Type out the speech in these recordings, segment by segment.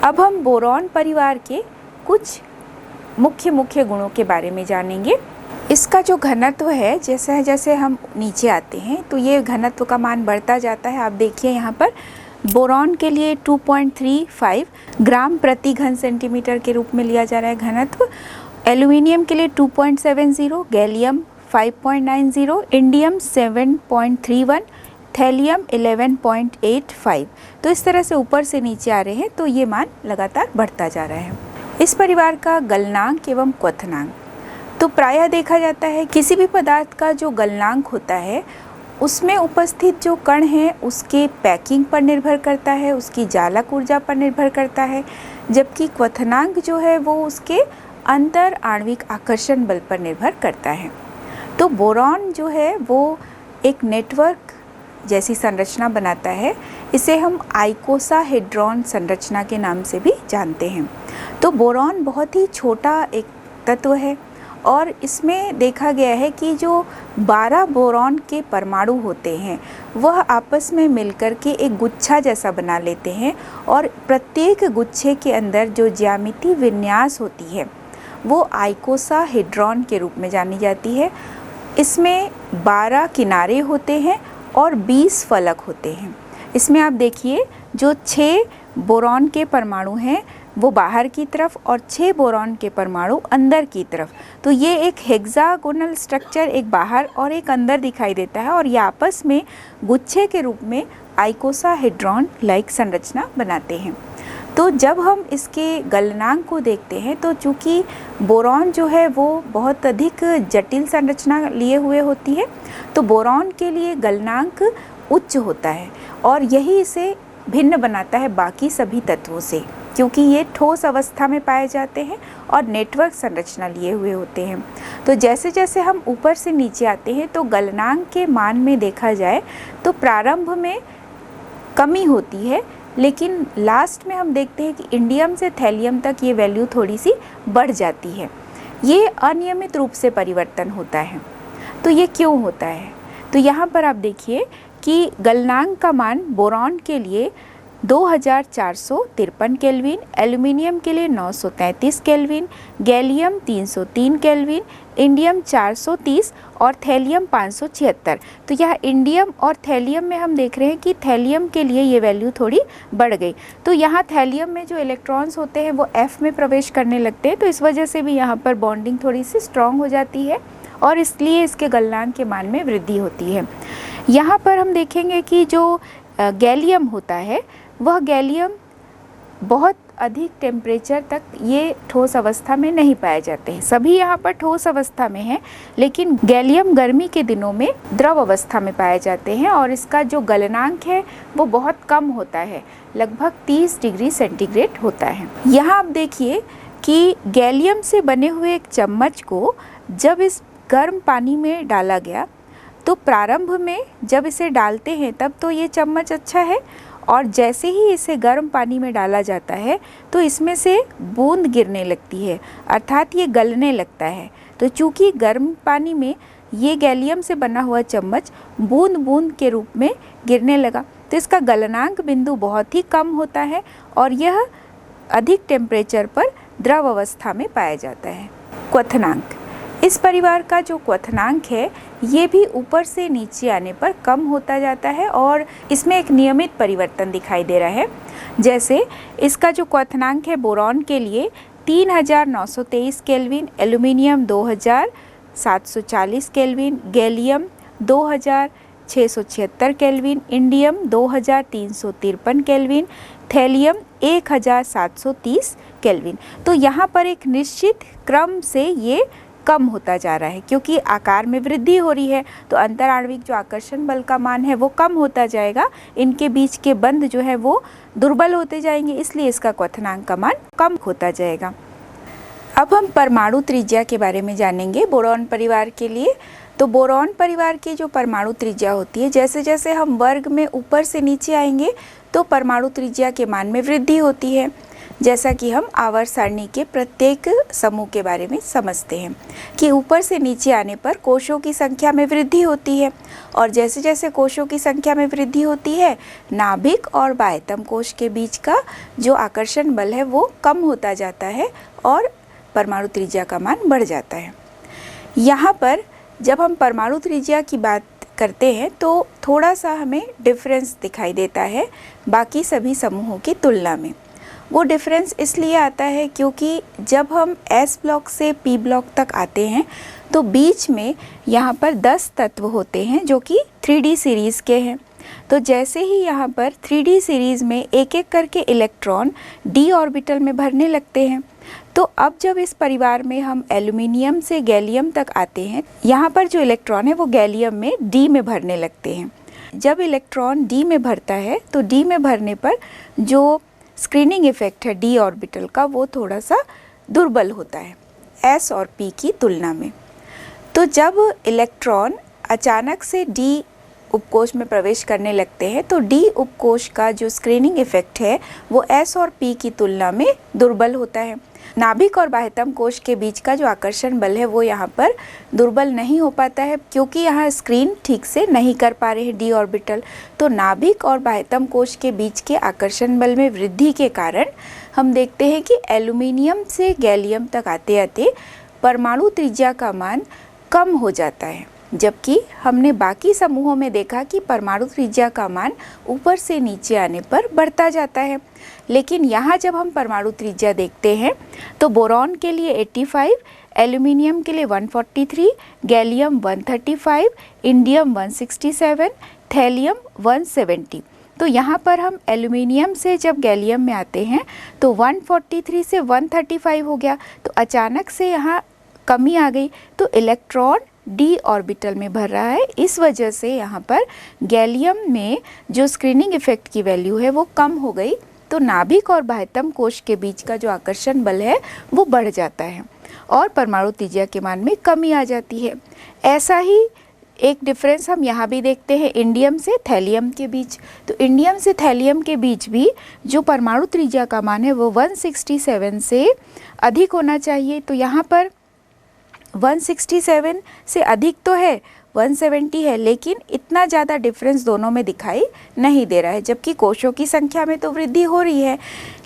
अब हम बोरॉन परिवार के कुछ मुख्य गुणों के बारे में जानेंगे। इसका जो घनत्व है, जैसे जैसे हम नीचे आते हैं तो ये घनत्व का मान बढ़ता जाता है। आप देखिए यहाँ पर बोरॉन के लिए 2.35 ग्राम प्रति घन सेंटीमीटर के रूप में लिया जा रहा है घनत्व। एल्यूमिनियम के लिए 2.70, गैलियम 5.90, इंडियम 7.31, थैलियम 11.85। तो इस तरह से ऊपर से नीचे आ रहे हैं तो ये मान लगातार बढ़ता जा रहा है। इस परिवार का गलनांक एवं क्वथनांक, तो प्रायः देखा जाता है किसी भी पदार्थ का जो गलनांक होता है उसमें उपस्थित जो कण है उसके पैकिंग पर निर्भर करता है, उसकी जालक ऊर्जा पर निर्भर करता है, जबकि क्वथनांक जो है वो उसके अंतर आणविक आकर्षण बल पर निर्भर करता है। तो बोरॉन जो है वो एक नेटवर्क जैसी संरचना बनाता है। इसे हम आइकोसाहेड्रॉन संरचना के नाम से भी जानते हैं। तो बोरॉन बहुत ही छोटा एक तत्व है और इसमें देखा गया है कि जो 12 बोरॉन के परमाणु होते हैं वह आपस में मिलकर के एक गुच्छा जैसा बना लेते हैं और प्रत्येक गुच्छे के अंदर जो ज्यामितीय विन्यास होती है वो आइकोसाहेड्रॉन के रूप में जानी जाती है। इसमें 12 किनारे होते हैं और 20 फलक होते हैं। इसमें आप देखिए जो 6 बोरॉन के परमाणु हैं वो बाहर की तरफ और 6 बोरॉन के परमाणु अंदर की तरफ। तो ये एक हेक्सागोनल स्ट्रक्चर, एक बाहर और एक अंदर दिखाई देता है और ये आपस में गुच्छे के रूप में आइकोसाहेड्रॉन लाइक संरचना बनाते हैं। तो जब हम इसके गलनांक को देखते हैं तो चूँकि बोरॉन जो है वो बहुत अधिक जटिल संरचना लिए हुए होती है तो बोरॉन के लिए गलनांक उच्च होता है और यही इसे भिन्न बनाता है बाकी सभी तत्वों से, क्योंकि ये ठोस अवस्था में पाए जाते हैं और नेटवर्क संरचना लिए हुए होते हैं। तो जैसे जैसे हम ऊपर से नीचे आते हैं तो गलनांक के मान में देखा जाए तो प्रारंभ में कमी होती है, लेकिन लास्ट में हम देखते हैं कि इंडियम से थैलियम तक ये वैल्यू थोड़ी सी बढ़ जाती है। ये अनियमित रूप से परिवर्तन होता है। तो ये क्यों होता है? तो यहाँ पर आप देखिए कि गलनांक का मान बोरॉन के लिए 2453 केल्विन, एल्यूमिनियम के लिए 933 केल्विन, गैलियम 303 केल्विन, इंडियम 430 और थैलियम 576। तो यह इंडियम और थैलियम में हम देख रहे हैं कि थैलियम के लिए ये वैल्यू थोड़ी बढ़ गई। तो यहाँ थैलियम में जो इलेक्ट्रॉन्स होते हैं वो F में प्रवेश करने लगते हैं, तो इस वजह से भी यहाँ पर बॉन्डिंग थोड़ी सी स्ट्रॉन्ग हो जाती है और इसलिए इसके गलनांक के मान में वृद्धि होती है। यहाँ पर हम देखेंगे कि जो गैलियम होता है वह गैलियम बहुत अधिक टेम्परेचर तक ये ठोस अवस्था में नहीं पाए जाते हैं। सभी यहाँ पर ठोस अवस्था में हैं, लेकिन गैलियम गर्मी के दिनों में द्रव अवस्था में पाए जाते हैं और इसका जो गलनांक है वो बहुत कम होता है, लगभग 30 डिग्री सेंटीग्रेड होता है। यहाँ आप देखिए कि गैलियम से बने हुए एक चम्मच को जब इस गर्म पानी में डाला गया तो प्रारंभ में जब इसे डालते हैं तब तो ये चम्मच अच्छा है और जैसे ही इसे गर्म पानी में डाला जाता है तो इसमें से बूंद गिरने लगती है, अर्थात ये गलने लगता है। तो चूँकि गर्म पानी में ये गैलियम से बना हुआ चम्मच बूंद बूंद के रूप में गिरने लगा तो इसका गलनांक बिंदु बहुत ही कम होता है और यह अधिक टेम्परेचर पर द्रव अवस्था में पाया जाता है। क्वथनांक, इस परिवार का जो क्वथनांक है ये भी ऊपर से नीचे आने पर कम होता जाता है और इसमें एक नियमित परिवर्तन दिखाई दे रहा है। जैसे इसका जो क्वथनांक है बोरॉन के लिए 3923 kelvin, aluminium 2740 kelvin, gallium 2676 kelvin, indium 2353 kelvin, thallium 1730 kelvin. तो यहाँ पर एक निश्चित क्रम से ये कम होता जा रहा है क्योंकि आकार में वृद्धि हो रही है तो अंतराण्विक जो आकर्षण बल का मान है वो कम होता जाएगा, इनके बीच के बंध जो है वो दुर्बल होते जाएंगे, इसलिए इसका क्वथनांक का मान कम होता जाएगा। अब हम परमाणु त्रिज्या के बारे में जानेंगे बोरॉन परिवार के लिए। तो बोरॉन परिवार की जो परमाणु त्रिज्या होती है, जैसे जैसे हम वर्ग में ऊपर से नीचे आएंगे तो परमाणु त्रिज्या के मान में वृद्धि होती है। जैसा कि हम आवर्त सारणी के प्रत्येक समूह के बारे में समझते हैं कि ऊपर से नीचे आने पर कोशों की संख्या में वृद्धि होती है और जैसे जैसे कोशों की संख्या में वृद्धि होती है नाभिक और बाह्यतम कोश के बीच का जो आकर्षण बल है वो कम होता जाता है और परमाणु त्रिज्या का मान बढ़ जाता है। यहाँ पर जब हम परमाणु त्रिज्या की बात करते हैं तो थोड़ा सा हमें डिफरेंस दिखाई देता है बाकी सभी समूहों की तुलना में। वो डिफरेंस इसलिए आता है क्योंकि जब हम एस ब्लॉक से पी ब्लॉक तक आते हैं तो बीच में यहाँ पर 10 तत्व होते हैं जो कि 3D सीरीज़ के हैं। तो जैसे ही यहाँ पर 3D सीरीज़ में एक एक करके इलेक्ट्रॉन d ऑर्बिटल में भरने लगते हैं, तो अब जब इस परिवार में हम एल्यूमिनियम से गैलियम तक आते हैं, यहाँ पर जो इलेक्ट्रॉन है वो गैलियम में d में भरने लगते हैं। जब इलेक्ट्रॉन d में भरता है तो d में भरने पर जो स्क्रीनिंग इफेक्ट है d ऑर्बिटल का वो थोड़ा सा दुर्बल होता है s और p की तुलना में। तो जब इलेक्ट्रॉन अचानक से d उपकोश में प्रवेश करने लगते हैं तो d उपकोश का जो स्क्रीनिंग इफेक्ट है वो s और p की तुलना में दुर्बल होता है। नाभिक और बाह्यतम कोश के बीच का जो आकर्षण बल है वो यहाँ पर दुर्बल नहीं हो पाता है क्योंकि यहाँ स्क्रीन ठीक से नहीं कर पा रहे हैं d ऑर्बिटल। तो नाभिक और बाह्यतम कोश के बीच के आकर्षण बल में वृद्धि के कारण हम देखते हैं कि एल्यूमिनियम से गैलियम तक आते आते परमाणु त्रिज्या का मान कम हो जाता है, जबकि हमने बाकी समूहों में देखा कि परमाणु त्रिज्या का मान ऊपर से नीचे आने पर बढ़ता जाता है। लेकिन यहाँ जब हम परमाणु त्रिज्या देखते हैं तो बोरॉन के लिए 85, एल्यूमिनियम के लिए 143, गैलियम 135, इंडियम 167, थैलियम 170। तो यहाँ पर हम एल्यूमिनियम से जब गैलियम में आते हैं तो 143 से 135 हो गया, तो अचानक से यहाँ कमी आ गई, तो इलेक्ट्रॉन d ऑर्बिटल में भर रहा है। इस वजह से यहाँ पर गैलियम में जो स्क्रीनिंग इफेक्ट की वैल्यू है वो कम हो गई, तो नाभिक और बाह्यतम कोश के बीच का जो आकर्षण बल है वो बढ़ जाता है और परमाणु त्रिज्या के मान में कमी आ जाती है। ऐसा ही एक डिफरेंस हम यहाँ भी देखते हैं इंडियम से थैलियम के बीच। तो इंडियम से थैलियम के बीच भी जो परमाणु त्रिज्या का मान है वो 167 से अधिक होना चाहिए। तो यहाँ पर 167 से अधिक तो है, 170 है, लेकिन इतना ज़्यादा डिफरेंस दोनों में दिखाई नहीं दे रहा है, जबकि कोशों की संख्या में तो वृद्धि हो रही है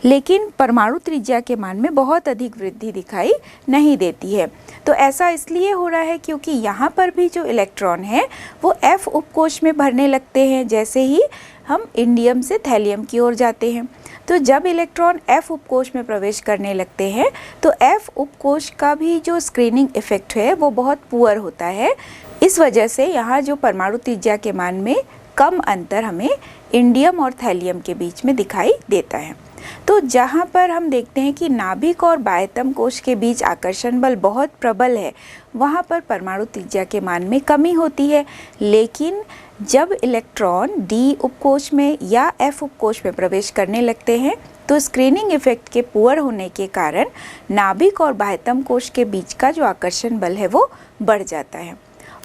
लेकिन परमाणु त्रिज्या के मान में बहुत अधिक वृद्धि दिखाई नहीं देती है। तो ऐसा इसलिए हो रहा है क्योंकि यहाँ पर भी जो इलेक्ट्रॉन है वो F उपकोश में भरने लगते हैं जैसे ही हम इंडियम से थैलियम की ओर जाते हैं। तो जब इलेक्ट्रॉन F उपकोश में प्रवेश करने लगते हैं तो F उपकोश का भी जो स्क्रीनिंग इफेक्ट है वो बहुत पुअर होता है। इस वजह से यहाँ जो परमाणु त्रिज्या के मान में कम अंतर हमें इंडियम और थैलियम के बीच में दिखाई देता है। तो जहाँ पर हम देखते हैं कि नाभिक और बाह्यतम कोश के बीच आकर्षण बल बहुत प्रबल है, वहाँ पर परमाणु त्रिज्या के मान में कमी होती है। लेकिन जब इलेक्ट्रॉन d उपकोश में या F उपकोश में प्रवेश करने लगते हैं तो स्क्रीनिंग इफेक्ट के पुअर होने के कारण नाभिक और बाह्यतम कोश के बीच का जो आकर्षण बल है वो बढ़ जाता है।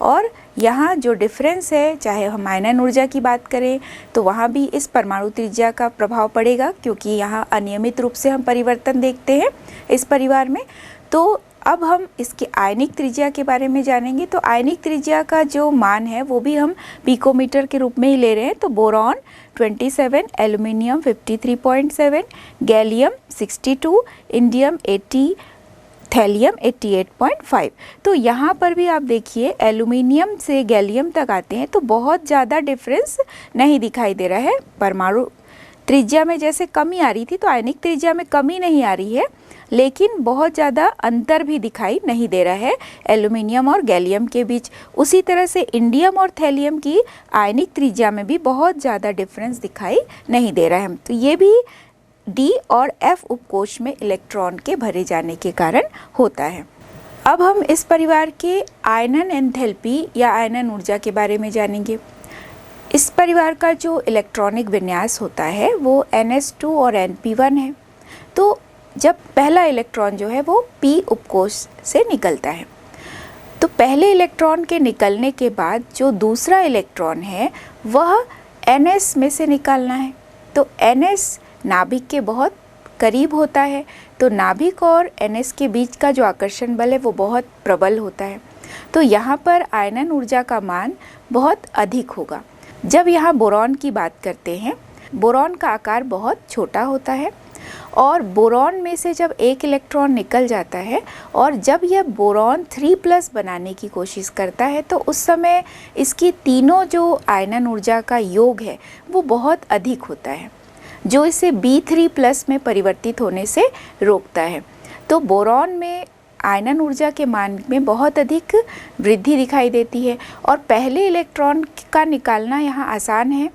और यहाँ जो डिफरेंस है, चाहे हम आयनन ऊर्जा की बात करें तो वहाँ भी इस परमाणु त्रिज्या का प्रभाव पड़ेगा क्योंकि यहाँ अनियमित रूप से हम परिवर्तन देखते हैं इस परिवार में। तो अब हम इसके आयनिक त्रिज्या के बारे में जानेंगे। तो आयनिक त्रिज्या का जो मान है वो भी हम पिकोमीटर के रूप में ही ले रहे हैं। तो boron 27, aluminium 53.7, gallium 62, indium 80, thallium 88.5। तो यहाँ पर भी आप देखिए एल्यूमिनियम से गैलियम तक आते हैं तो बहुत ज़्यादा डिफरेंस नहीं दिखाई दे रहा है। परमाणु त्रिज्या में जैसे कमी आ रही थी तो आयनिक त्रिज्या में कमी नहीं आ रही है, लेकिन बहुत ज़्यादा अंतर भी दिखाई नहीं दे रहा है एल्यूमिनियम और गैलियम के बीच। उसी तरह से इंडियम और थैलियम की आयनिक त्रिज्या में भी बहुत ज़्यादा डिफरेंस दिखाई नहीं दे रहा है। तो ये भी d और F उपकोश में इलेक्ट्रॉन के भरे जाने के कारण होता है। अब हम इस परिवार के आयनन एंथैल्पी या आयनन ऊर्जा के बारे में जानेंगे। इस परिवार का जो इलेक्ट्रॉनिक विन्यास होता है वो NS2 और NP1 है। तो जब पहला इलेक्ट्रॉन जो है वो P उपकोश से निकलता है तो पहले इलेक्ट्रॉन के निकलने के बाद जो दूसरा इलेक्ट्रॉन है वह NS में से निकालना है। तो NS नाभिक के बहुत करीब होता है तो नाभिक और NS के बीच का जो आकर्षण बल है वो बहुत प्रबल होता है, तो यहाँ पर आयनन ऊर्जा का मान बहुत अधिक होगा। जब यहाँ बोरॉन की बात करते हैं, बोरॉन का आकार बहुत छोटा होता है और बोरॉन में से जब एक इलेक्ट्रॉन निकल जाता है और जब यह बोरॉन 3+ बनाने की कोशिश करता है तो उस समय इसकी तीनों जो आयनन ऊर्जा का योग है वो बहुत अधिक होता है, जो इसे B3+ में परिवर्तित होने से रोकता है। तो बोरॉन में आयनन ऊर्जा के मान में बहुत अधिक वृद्धि दिखाई देती है और पहले इलेक्ट्रॉन का निकालना यहाँ आसान है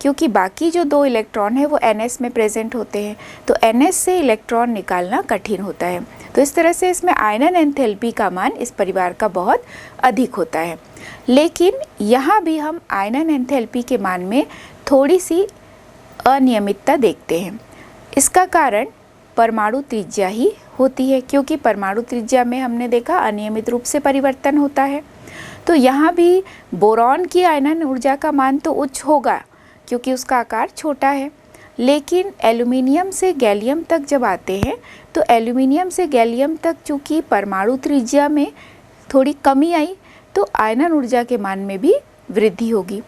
क्योंकि बाकी जो 2 इलेक्ट्रॉन है वो NS में प्रेजेंट होते हैं, तो NS से इलेक्ट्रॉन निकालना कठिन होता है। तो इस तरह से इसमें आयनन एंथैल्पी का मान इस परिवार का बहुत अधिक होता है। लेकिन यहाँ भी हम आयनन एंथैल्पी के मान में थोड़ी सी अनियमितता देखते हैं। इसका कारण परमाणु त्रिज्या ही होती है, क्योंकि परमाणु त्रिज्या में हमने देखा अनियमित रूप से परिवर्तन होता है। तो यहाँ भी बोरॉन की आयनन ऊर्जा का मान तो उच्च होगा क्योंकि उसका आकार छोटा है, लेकिन एल्यूमिनियम से गैलियम तक जब आते हैं तो एल्यूमिनियम से गैलियम तक चूँकि परमाणु त्रिज्या में थोड़ी कमी आई तो आयनन ऊर्जा के मान में भी वृद्धि होगी।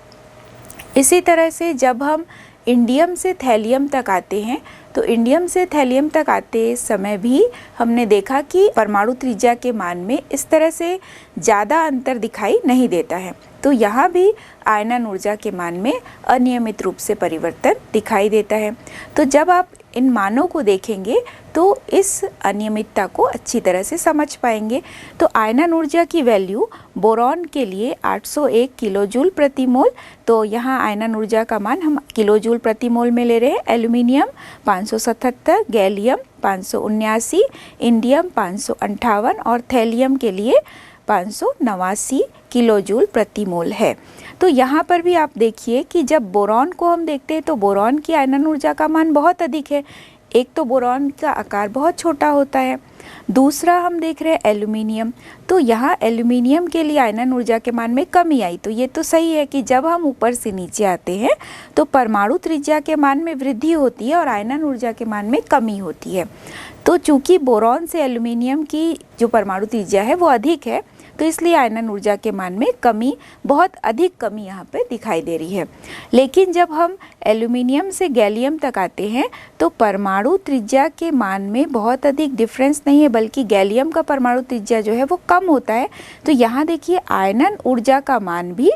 इसी तरह से जब हम इंडियम से थैलियम तक आते हैं तो इंडियम से थैलियम तक आते समय भी हमने देखा कि परमाणु त्रिज्या के मान में इस तरह से ज़्यादा अंतर दिखाई नहीं देता है, तो यहाँ भी आयनन ऊर्जा के मान में अनियमित रूप से परिवर्तन दिखाई देता है। तो जब आप इन मानों को देखेंगे तो इस अनियमितता को अच्छी तरह से समझ पाएंगे। तो आयनन ऊर्जा की वैल्यू बोरॉन के लिए 801 किलोजूल प्रति मोल, तो यहाँ आयनन ऊर्जा का मान हम किलोजूल प्रति मोल में ले रहे हैं। एल्यूमिनियम 577, गैलियम 579, इंडियम 558 और थैलियम के लिए 589 किलोजूल प्रति मोल है। तो यहाँ पर भी आप देखिए कि जब बोरॉन को हम देखते हैं तो बोरॉन की आयनन ऊर्जा का मान बहुत अधिक है। एक तो बोरॉन का आकार बहुत छोटा होता है, दूसरा हम देख रहे हैं एल्यूमिनियम, तो यहाँ एल्यूमिनियम के लिए आयनन ऊर्जा के मान में कमी आई। तो ये तो सही है कि जब हम ऊपर से नीचे आते हैं तो परमाणु त्रिज्या के मान में वृद्धि होती है और आयनन ऊर्जा के मान में कमी होती है। तो चूँकि बोरॉन से एल्यूमिनियम की जो परमाणु त्रिज्या है वो अधिक है, तो इसलिए आयनन ऊर्जा के मान में कमी, बहुत अधिक कमी यहाँ पे दिखाई दे रही है। लेकिन जब हम एल्यूमिनियम से गैलियम तक आते हैं तो परमाणु त्रिज्या के मान में बहुत अधिक डिफरेंस नहीं है, बल्कि गैलियम का परमाणु त्रिज्या जो है वो कम होता है। तो यहाँ देखिए आयनन ऊर्जा का मान भी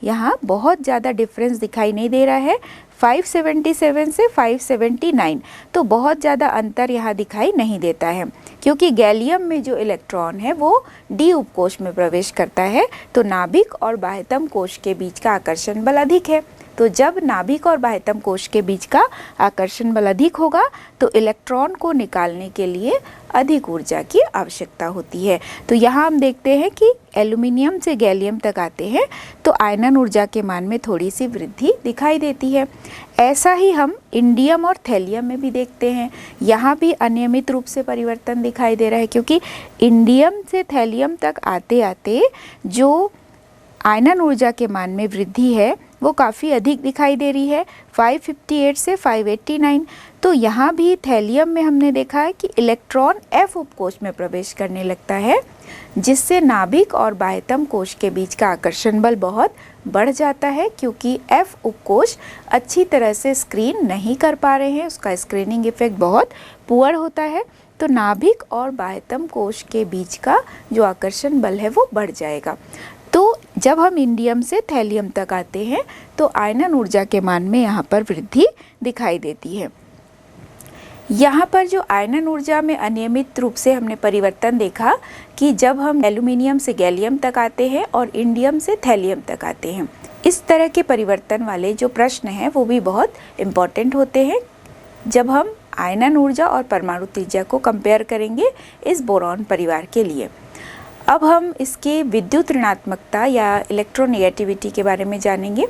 यहाँ बहुत ज़्यादा डिफरेंस दिखाई नहीं दे रहा है, 577 से 579, तो बहुत ज़्यादा अंतर यहाँ दिखाई नहीं देता है, क्योंकि गैलियम में जो इलेक्ट्रॉन है वो डी उपकोष में प्रवेश करता है, तो नाभिक और बाह्यतम कोश के बीच का आकर्षण बल अधिक है। तो जब नाभिक और बाह्यतम कोश के बीच का आकर्षण बल अधिक होगा तो इलेक्ट्रॉन को निकालने के लिए अधिक ऊर्जा की आवश्यकता होती है। तो यहाँ हम देखते हैं कि एल्यूमिनियम से गैलियम तक आते हैं तो आयनन ऊर्जा के मान में थोड़ी सी वृद्धि दिखाई देती है। ऐसा ही हम इंडियम और थैलियम में भी देखते हैं, यहाँ भी अनियमित रूप से परिवर्तन दिखाई दे रहा है, क्योंकि इंडियम से थैलियम तक आते आते जो आयनन ऊर्जा के मान में वृद्धि है वो काफ़ी अधिक दिखाई दे रही है, 558 से 589। तो यहाँ भी थैलियम में हमने देखा है कि इलेक्ट्रॉन F उपकोष में प्रवेश करने लगता है, जिससे नाभिक और बाह्यतम कोश के बीच का आकर्षण बल बहुत बढ़ जाता है, क्योंकि F उपकोष अच्छी तरह से स्क्रीन नहीं कर पा रहे हैं, उसका स्क्रीनिंग इफेक्ट बहुत पुअर होता है। तो नाभिक और बाह्यतम कोश के बीच का जो आकर्षण बल है वो बढ़ जाएगा। तो जब हम इंडियम से थैलियम तक आते हैं तो आयनन ऊर्जा के मान में यहाँ पर वृद्धि दिखाई देती है। यहाँ पर जो आयनन ऊर्जा में अनियमित रूप से हमने परिवर्तन देखा कि जब हम एल्यूमिनियम से गैलियम तक आते हैं और इंडियम से थैलियम तक आते हैं, इस तरह के परिवर्तन वाले जो प्रश्न हैं वो भी बहुत इम्पॉर्टेंट होते हैं जब हम आयनन ऊर्जा और परमाणु त्रिज्या को कंपेयर करेंगे इस बोरॉन परिवार के लिए। अब हम इसके विद्युत ऋणात्मकता या इलेक्ट्रोनेगेटिविटी के बारे में जानेंगे।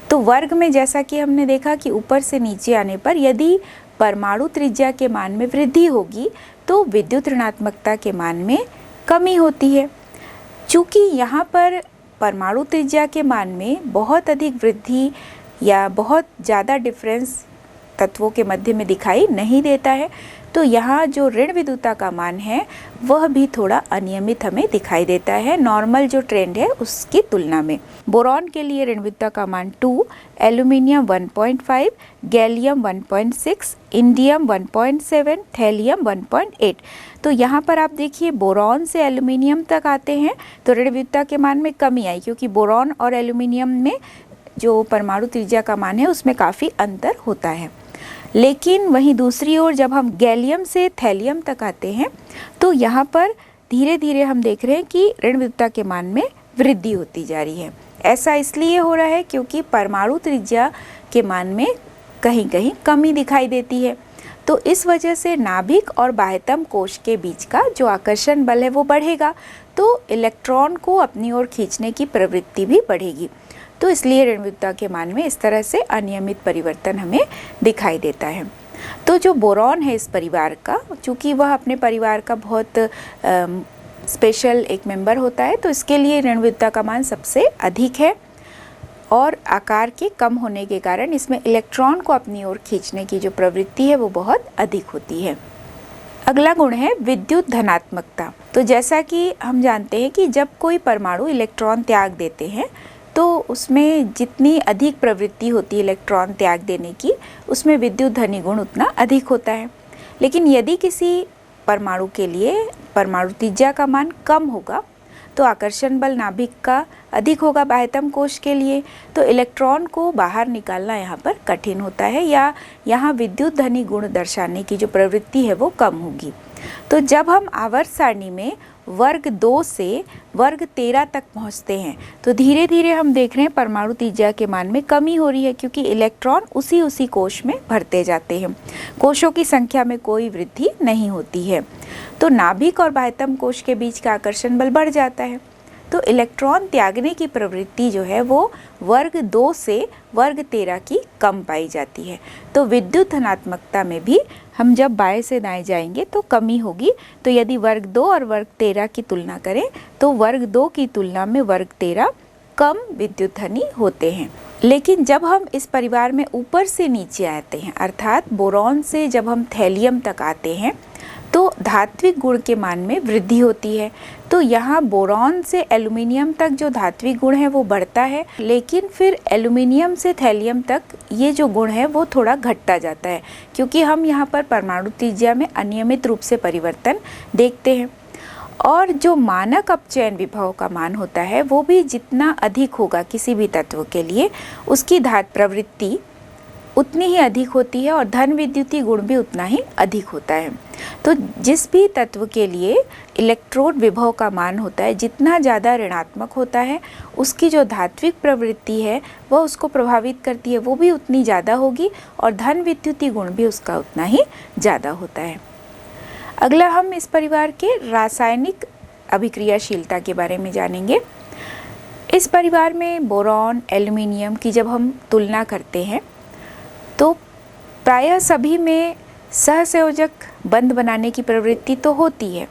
तो वर्ग में जैसा कि हमने देखा कि ऊपर से नीचे आने पर यदि परमाणु त्रिज्या के मान में वृद्धि होगी तो विद्युत ऋणात्मकता के मान में कमी होती है। चूँकि यहाँ पर परमाणु त्रिज्या के मान में बहुत अधिक वृद्धि या बहुत ज़्यादा डिफरेंस तत्वों के मध्य में दिखाई नहीं देता है। तो यहाँ जो ऋण विद्युतता का मान है वह भी थोड़ा अनियमित हमें दिखाई देता है नॉर्मल जो ट्रेंड है उसकी तुलना में। बोरॉन के लिए ऋण विद्युतता का मान 2, एल्यूमिनियम 1.5, गैलियम 1.6, इंडियम 1.7, थैलियम 1.8। तो यहाँ पर आप देखिए बोरॉन से एल्यूमिनियम तक आते हैं तो ऋण विद्युतता के मान में कमी आई, क्योंकि बोरॉन और एल्यूमिनियम में जो परमाणु त्रिज्या का मान है उसमें काफ़ी अंतर होता है। लेकिन वहीं दूसरी ओर जब हम गैलियम से थैलियम तक आते हैं तो यहाँ पर धीरे धीरे हम देख रहे हैं कि ऋण विद्युतता के मान में वृद्धि होती जा रही है। ऐसा इसलिए हो रहा है क्योंकि परमाणु त्रिज्या के मान में कहीं कहीं कमी दिखाई देती है। तो इस वजह से नाभिक और बाह्यतम कोश के बीच का जो आकर्षण बल है वो बढ़ेगा, तो इलेक्ट्रॉन को अपनी ओर खींचने की प्रवृत्ति भी बढ़ेगी। तो इसलिए ऋण विद्युतता के मान में इस तरह से अनियमित परिवर्तन हमें दिखाई देता है। तो जो बोरॉन है इस परिवार का, चूँकि वह अपने परिवार का बहुत स्पेशल एक मेंबर होता है, तो इसके लिए ऋण विद्युतता का मान सबसे अधिक है और आकार के कम होने के कारण इसमें इलेक्ट्रॉन को अपनी ओर खींचने की जो प्रवृत्ति है वो बहुत अधिक होती है। अगला गुण है विद्युत धनात्मकता। तो जैसा कि हम जानते हैं कि जब कोई परमाणु इलेक्ट्रॉन त्याग देते हैं तो उसमें जितनी अधिक प्रवृत्ति होती है इलेक्ट्रॉन त्याग देने की, उसमें विद्युत धनी गुण उतना अधिक होता है। लेकिन यदि किसी परमाणु के लिए परमाणु त्रिज्या का मान कम होगा तो आकर्षण बल नाभिक का अधिक होगा बाह्यतम कोश के लिए, तो इलेक्ट्रॉन को बाहर निकालना यहाँ पर कठिन होता है या यहाँ विद्युत धनी गुण दर्शाने की जो प्रवृत्ति है वो कम होगी। तो जब हम आवर्त सारणी में वर्ग 2 से वर्ग 13 तक पहुँचते हैं तो धीरे धीरे हम देख रहे हैं परमाणु त्रिज्या के मान में कमी हो रही है, क्योंकि इलेक्ट्रॉन उसी कोश में भरते जाते हैं, कोशों की संख्या में कोई वृद्धि नहीं होती है। तो नाभिक और बाह्यतम कोश के बीच का आकर्षण बल बढ़ जाता है, तो इलेक्ट्रॉन त्यागने की प्रवृत्ति जो है वो वर्ग 2 से वर्ग 13 की कम पाई जाती है। तो विद्युत धनात्मकता में भी हम जब बाएं से दाएं जाएंगे तो कमी होगी। तो यदि वर्ग 2 और वर्ग 13 की तुलना करें तो वर्ग 2 की तुलना में वर्ग 13 कम विद्युत धनी होते हैं। लेकिन जब हम इस परिवार में ऊपर से नीचे आते हैं, अर्थात बोरॉन से जब हम थैलियम तक आते हैं तो धात्विक गुण के मान में वृद्धि होती है। तो यहाँ बोरॉन से एल्यूमिनियम तक जो धात्विक गुण है वो बढ़ता है, लेकिन फिर एल्यूमिनियम से थैलियम तक ये जो गुण है वो थोड़ा घटता जाता है, क्योंकि हम यहाँ पर परमाणु त्रिज्या में अनियमित रूप से परिवर्तन देखते हैं। और जो मानक अपचयन विभव का मान होता है वो भी जितना अधिक होगा किसी भी तत्व के लिए, उसकी धात प्रवृत्ति उतनी ही अधिक होती है और धन विद्युतीय गुण भी उतना ही अधिक होता है। तो जिस भी तत्व के लिए इलेक्ट्रोड विभव का मान होता है जितना ज़्यादा ऋणात्मक होता है, उसकी जो धात्विक प्रवृत्ति है वह उसको प्रभावित करती है, वो भी उतनी ज़्यादा होगी और धन विद्युतीय गुण भी उसका उतना ही ज़्यादा होता है। अगला हम इस परिवार के रासायनिक अभिक्रियाशीलता के बारे में जानेंगे। इस परिवार में बोरॉन, एल्यूमिनियम की जब हम तुलना करते हैं तो प्रायः सभी में सहसंयोजक बंध बनाने की प्रवृत्ति तो होती है।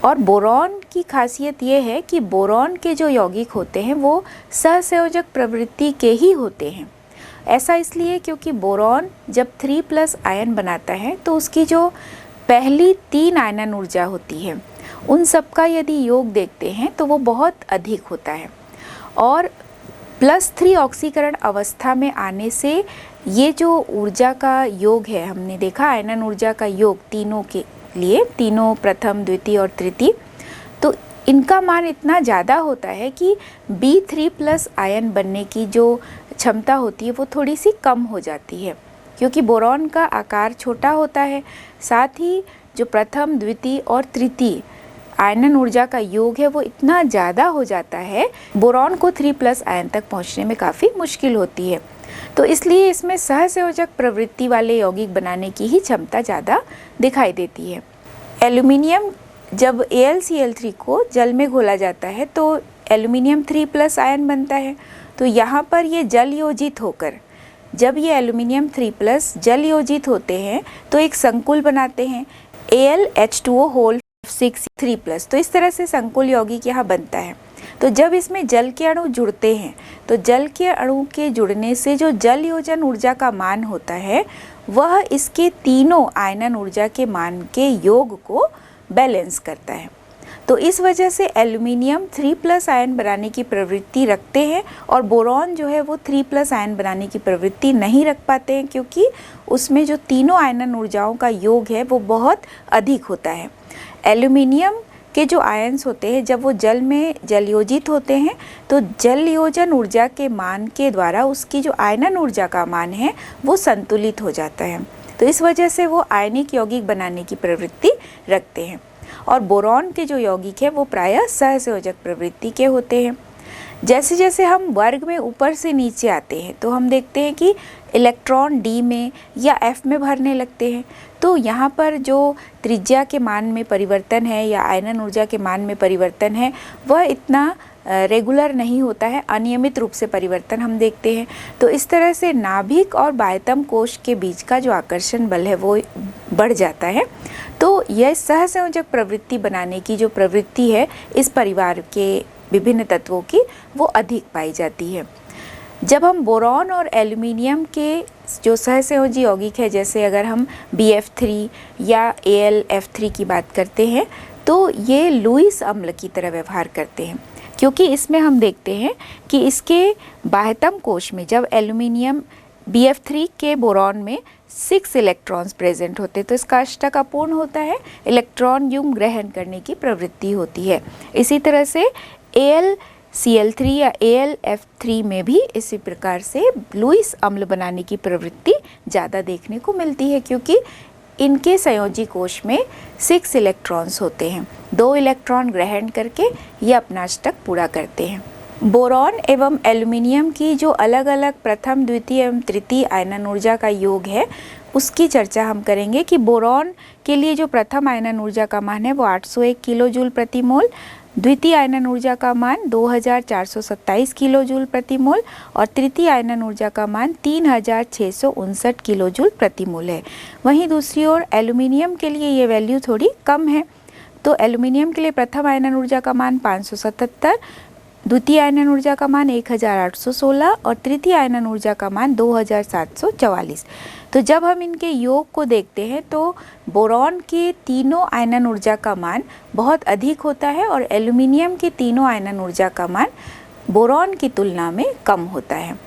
और बोरॉन की खासियत ये है कि बोरॉन के जो यौगिक होते हैं वो सहसंयोजक प्रवृत्ति के ही होते हैं। ऐसा इसलिए क्योंकि बोरॉन जब 3+ आयन बनाता है तो उसकी जो पहली 3 आयनन ऊर्जा होती है उन सब का यदि योग देखते हैं तो वो बहुत अधिक होता है। और +3 ऑक्सीकरण अवस्था में आने से ये जो ऊर्जा का योग है, हमने देखा आयनन ऊर्जा का योग तीनों के लिए, तीनों प्रथम, द्वितीय और तृतीय, तो इनका मान इतना ज़्यादा होता है कि B3+ आयन बनने की जो क्षमता होती है वो थोड़ी सी कम हो जाती है, क्योंकि बोरॉन का आकार छोटा होता है। साथ ही जो प्रथम, द्वितीय और तृतीय आयनन ऊर्जा का योग है वो इतना ज़्यादा हो जाता है, बोरॉन को 3+ आयन तक पहुंचने में काफ़ी मुश्किल होती है। तो इसलिए इसमें सहसंयोजक प्रवृत्ति वाले यौगिक बनाने की ही क्षमता ज़्यादा दिखाई देती है। एल्यूमिनियम जब AlCl3 को जल में घोला जाता है तो एल्यूमिनियम 3+ आयन बनता है। तो यहाँ पर ये जल योजित होकर, जब ये एल्यूमिनियम 3+ जल योजित होते हैं तो एक संकुल बनाते हैं AlH2O6 3+। तो इस तरह से संकुल यौगिक यहाँ बनता है। तो जब इसमें जल के अणु जुड़ते हैं तो जल के अणु के जुड़ने से जो जल योजन ऊर्जा का मान होता है वह इसके तीनों आयनन ऊर्जा के मान के योग को बैलेंस करता है। तो इस वजह से एल्युमिनियम 3+ आयन बनाने की प्रवृत्ति रखते हैं और बोरॉन जो है वो 3+ आयन बनाने की प्रवृत्ति नहीं रख पाते हैं, क्योंकि उसमें जो तीनों आयनन ऊर्जाओं का योग है वो बहुत अधिक होता है। एल्युमिनियम के जो आयन्स होते हैं जब वो जल में जलयोजित होते हैं तो जल योजन ऊर्जा के मान के द्वारा उसकी जो आयनन ऊर्जा का मान है वो संतुलित हो जाता है। तो इस वजह से वो आयनिक यौगिक बनाने की प्रवृत्ति रखते हैं। और बोरॉन के जो यौगिक है वो प्रायः सहसंयोजक प्रवृत्ति के होते हैं। जैसे जैसे हम वर्ग में ऊपर से नीचे आते हैं तो हम देखते हैं कि इलेक्ट्रॉन डी में या एफ में भरने लगते हैं। तो यहाँ पर जो त्रिज्या के मान में परिवर्तन है या आयनन ऊर्जा के मान में परिवर्तन है वह इतना रेगुलर नहीं होता है, अनियमित रूप से परिवर्तन हम देखते हैं। तो इस तरह से नाभिक और बाह्यतम कोश के बीच का जो आकर्षण बल है वो बढ़ जाता है। तो यह सहसंयोजक प्रवृत्ति बनाने की जो प्रवृत्ति है इस परिवार के विभिन्न तत्वों की वो अधिक पाई जाती है। जब हम बोरॉन और एल्युमिनियम के जो सहसंयोजी यौगिक है, जैसे अगर हम BF3 या AlF3 की बात करते हैं तो ये लुईस अम्ल की तरह व्यवहार करते हैं, क्योंकि इसमें हम देखते हैं कि इसके बाह्यतम कोश में जब एल्युमिनियम BF3 के बोरॉन में 6 इलेक्ट्रॉन्स प्रेजेंट होते तो इसका अष्टक अपूर्ण होता है, इलेक्ट्रॉन युग्म ग्रहण करने की प्रवृत्ति होती है। इसी तरह से AlCl3 या AlF3 में भी इसी प्रकार से लुईस अम्ल बनाने की प्रवृत्ति ज़्यादा देखने को मिलती है, क्योंकि इनके संयोजी कोश में 6 इलेक्ट्रॉन्स होते हैं। 2 इलेक्ट्रॉन ग्रहण करके ये अपना अष्टक पूरा करते हैं। बोरॉन एवं एल्युमिनियम की जो अलग अलग प्रथम, द्वितीय एवं तृतीय आयनन ऊर्जा का योग है उसकी चर्चा हम करेंगे कि बोरॉन के लिए जो प्रथम आयनन ऊर्जा का मान है वो 801 किलो जूल प्रति मोल, द्वितीय आयनन ऊर्जा का मान 2427 किलो जूल प्रति मोल और तृतीय आयनन ऊर्जा का मान 3659 किलो जूल प्रति मोल है। वहीं दूसरी ओर एल्युमिनियम के लिए ये वैल्यू थोड़ी कम है। तो एल्युमिनियम के लिए प्रथम आयनन ऊर्जा का मान 577, द्वितीय आयनन ऊर्जा का मान 1816 और तृतीय आयनन ऊर्जा का मान 2744। तो जब हम इनके योग को देखते हैं तो बोरॉन के तीनों आयनन ऊर्जा का मान बहुत अधिक होता है और एल्युमिनियम के तीनों आयनन ऊर्जा का मान बोरॉन की तुलना में कम होता है।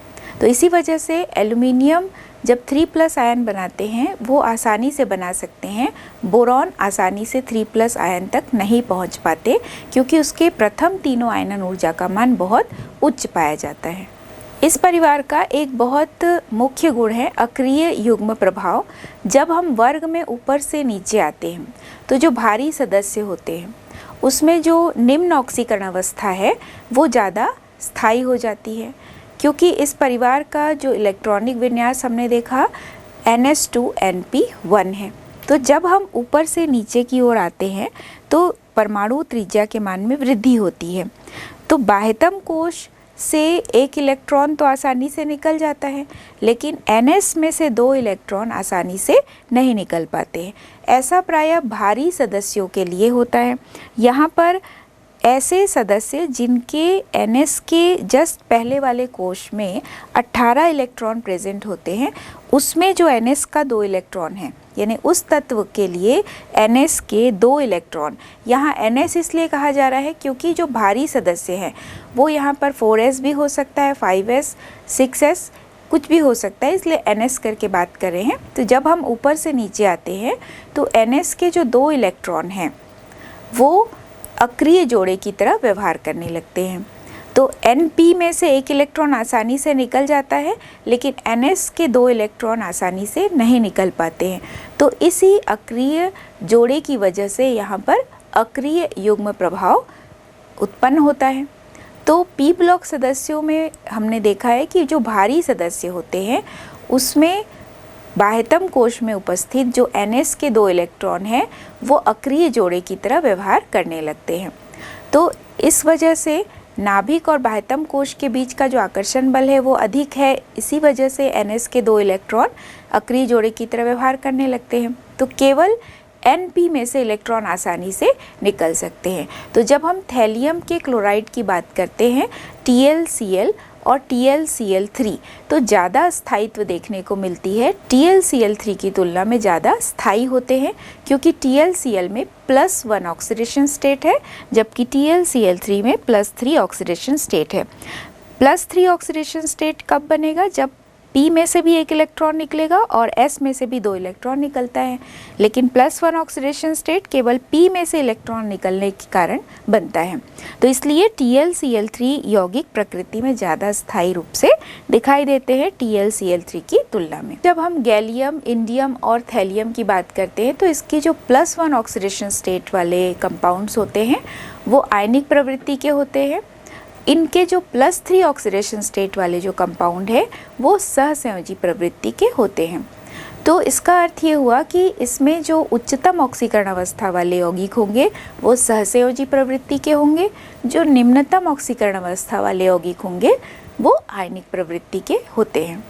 तो इसी वजह से एल्युमिनियम जब 3+ आयन बनाते हैं वो आसानी से बना सकते हैं, बोरॉन आसानी से 3+ आयन तक नहीं पहुंच पाते, क्योंकि उसके प्रथम तीनों आयनन ऊर्जा का मान बहुत उच्च पाया जाता है। इस परिवार का एक बहुत मुख्य गुण है अक्रिय युग्म प्रभाव। जब हम वर्ग में ऊपर से नीचे आते हैं तो जो भारी सदस्य होते हैं उसमें जो निम्न ऑक्सीकरण अवस्था है वो ज़्यादा स्थायी हो जाती है, क्योंकि इस परिवार का जो इलेक्ट्रॉनिक विन्यास हमने देखा NS2Np1 है। तो जब हम ऊपर से नीचे की ओर आते हैं तो परमाणु त्रिज्या के मान में वृद्धि होती है। तो बाह्यतम कोश से 1 इलेक्ट्रॉन तो आसानी से निकल जाता है, लेकिन NS में से 2 इलेक्ट्रॉन आसानी से नहीं निकल पाते हैं। ऐसा प्रायः भारी सदस्यों के लिए होता है। यहाँ पर ऐसे सदस्य जिनके NS के जस्ट पहले वाले कोश में 18 इलेक्ट्रॉन प्रेजेंट होते हैं, उसमें जो NS का 2 इलेक्ट्रॉन है, यानी उस तत्व के लिए NS के 2 इलेक्ट्रॉन, यहाँ NS इसलिए कहा जा रहा है क्योंकि जो भारी सदस्य हैं वो यहाँ पर 4s भी हो सकता है, 5s, 6s कुछ भी हो सकता है, इसलिए NS करके बात कर रहे हैं। तो जब हम ऊपर से नीचे आते हैं तो NS के जो 2 इलेक्ट्रॉन हैं वो अक्रिय जोड़े की तरह व्यवहार करने लगते हैं। तो Np में से 1 इलेक्ट्रॉन आसानी से निकल जाता है, लेकिन NS के 2 इलेक्ट्रॉन आसानी से नहीं निकल पाते हैं। तो इसी अक्रिय जोड़े की वजह से यहाँ पर अक्रिय युग्म प्रभाव उत्पन्न होता है। तो P ब्लॉक सदस्यों में हमने देखा है कि जो भारी सदस्य होते हैं उसमें बाह्यतम कोश में उपस्थित जो NS के 2 इलेक्ट्रॉन हैं वो अक्रिय जोड़े की तरह व्यवहार करने लगते हैं। तो इस वजह से नाभिक और बाह्यतम कोश के बीच का जो आकर्षण बल है वो अधिक है, इसी वजह से NS के 2 इलेक्ट्रॉन अक्रिय जोड़े की तरह व्यवहार करने लगते हैं। तो केवल Np में से इलेक्ट्रॉन आसानी से निकल सकते हैं। तो जब हम थैलियम के क्लोराइड की बात करते हैं TlCl और TlCl3, तो ज़्यादा स्थायित्व देखने को मिलती है। TlCl3 की तुलना में ज़्यादा स्थायी होते हैं क्योंकि TlCl में +1 ऑक्सीडेशन स्टेट है जबकि TlCl3 में +3 ऑक्सीडेशन स्टेट है। +3 ऑक्सीडेशन स्टेट कब बनेगा? जब P में से भी एक इलेक्ट्रॉन निकलेगा और S में से भी 2 इलेक्ट्रॉन निकलता है, लेकिन +1 ऑक्सीडेशन स्टेट केवल P में से इलेक्ट्रॉन निकलने के कारण बनता है। तो इसलिए TlCl3 यौगिक प्रकृति में ज़्यादा स्थायी रूप से दिखाई देते हैं TlCl3 की तुलना में। जब हम गैलियम, इंडियम और थैलियम की बात करते हैं तो इसके जो +1 ऑक्सीडेशन स्टेट वाले कंपाउंड्स होते हैं वो आयनिक प्रवृत्ति के होते हैं। इनके जो +3 ऑक्सीडेशन स्टेट वाले जो कंपाउंड है वो सहसंयोजी प्रवृत्ति के होते हैं। तो इसका अर्थ ये हुआ कि इसमें जो उच्चतम ऑक्सीकरण अवस्था वाले यौगिक होंगे वो सहसंयोजी प्रवृत्ति के होंगे, जो निम्नतम ऑक्सीकरण अवस्था वाले यौगिक होंगे वो आयनिक प्रवृत्ति के होते हैं।